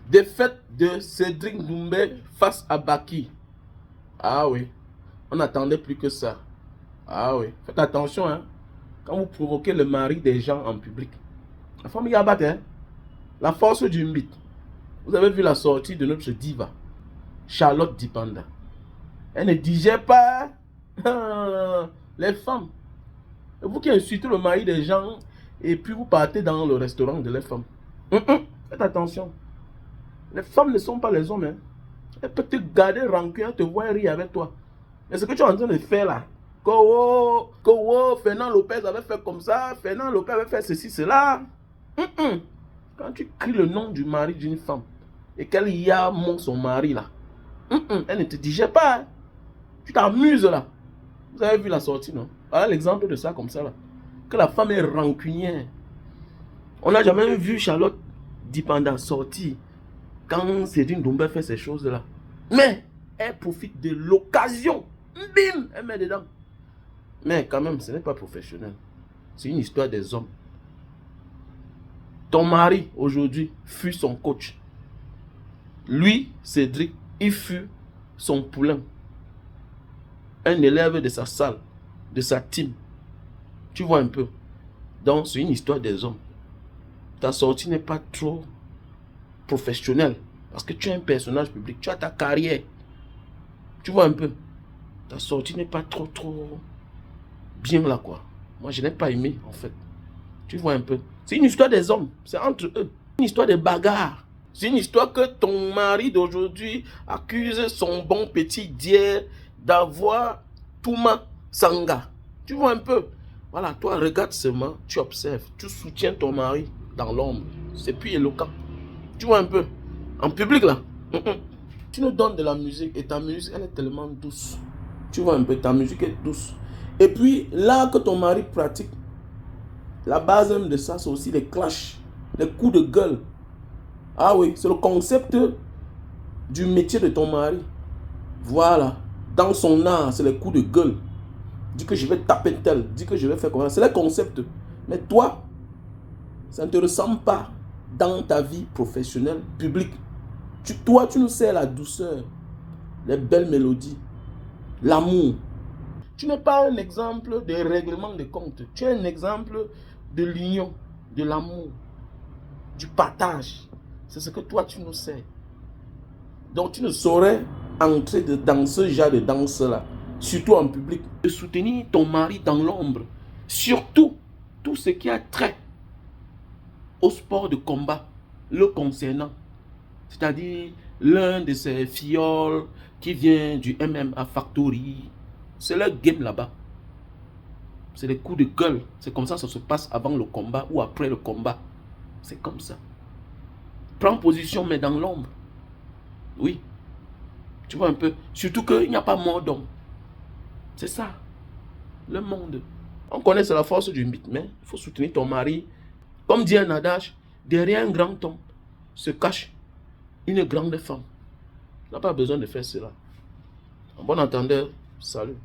Défaite de Cédric Doumbé face à Baki. Ah oui, on n'attendait plus que ça. Ah oui, faites attention, hein. Quand vous provoquez le mari des gens en public. La femme y a battu, hein. La force du mythe. Vous avez vu la sortie de notre diva, Charlotte Dipanda. Elle ne digère pas les femmes. Et vous qui insultez le mari des gens et puis vous partez dans le restaurant de les femmes. Faites attention. Les femmes ne sont pas les hommes. Hein. Elle peut te garder rancune, te voir rire avec toi. Mais ce que tu es en train de faire là, Fernand Lopez avait fait comme ça, Fernand Lopez avait fait ceci, cela. Quand tu cries le nom du mari d'une femme et qu'elle y a son mari là, elle ne te digère pas. Hein. Tu t'amuses là. Vous avez vu la sortie, non? Voilà l'exemple de ça comme ça là. Que la femme est rancunière. On n'a jamais vu Charlotte Dipanda sortir quand Cédric Doumbé fait ces choses là. Mais elle profite de l'occasion. Bim, elle met dedans. Mais quand même, ce n'est pas professionnel. C'est une histoire des hommes. Ton mari, aujourd'hui, fut son coach. Lui, Cédric, il fut son poulain. Un élève de sa salle, de sa team. Tu vois un peu. Donc, c'est une histoire des hommes. Ta sortie n'est pas trop professionnelle. Parce que tu es un personnage public. Tu as ta carrière. Tu vois un peu. Ta sortie n'est pas trop bien là, quoi. Moi, je n'ai pas aimé, en fait. Tu vois un peu. C'est une histoire des hommes. C'est entre eux. Une histoire de bagarre. C'est une histoire que ton mari d'aujourd'hui accuse son bon petit d'hier d'avoir Touma Sanga. Tu vois un peu. Voilà, toi, regarde seulement, tu observes. Tu soutiens ton mari dans l'ombre. C'est plus éloquent. Tu vois un peu. En public, là. Tu nous donnes de la musique et ta musique, elle est tellement douce. Tu vois un peu, ta musique est douce. Et puis, là que ton mari pratique, la base même de ça, c'est aussi les clashs, les coups de gueule. Ah oui, c'est le concept du métier de ton mari. Voilà. Dans son art, c'est les coups de gueule. Dis que je vais taper tel, dis que je vais faire comme ça. C'est le concept. Mais toi, ça ne te ressemble pas dans ta vie professionnelle, publique. Toi, tu nous sers la douceur, les belles mélodies, l'amour. Tu n'es pas un exemple de règlement de compte. Tu es un exemple de l'union, de l'amour, du partage. C'est ce que toi, tu nous sers. Donc, tu ne saurais entrer dans ce genre de danse-là, surtout en public. De soutenir ton mari dans l'ombre. Surtout, tout ce qui a trait au sport de combat, le concernant. C'est-à-dire, l'un de ces fioles qui vient du MMA Factory. C'est leur game là-bas. C'est des coups de gueule. C'est comme ça que ça se passe avant le combat ou après le combat. C'est comme ça. Prends position, mais dans l'ombre. Oui. Tu vois un peu. Surtout qu'il n'y a pas mort d'homme. C'est ça. Le monde. On connaît, c'est la force du mythe, mais il faut soutenir ton mari. Comme dit un adage, derrière un grand homme se cache une grande femme. Tu n'as pas besoin de faire cela. En bon entendeur, salut.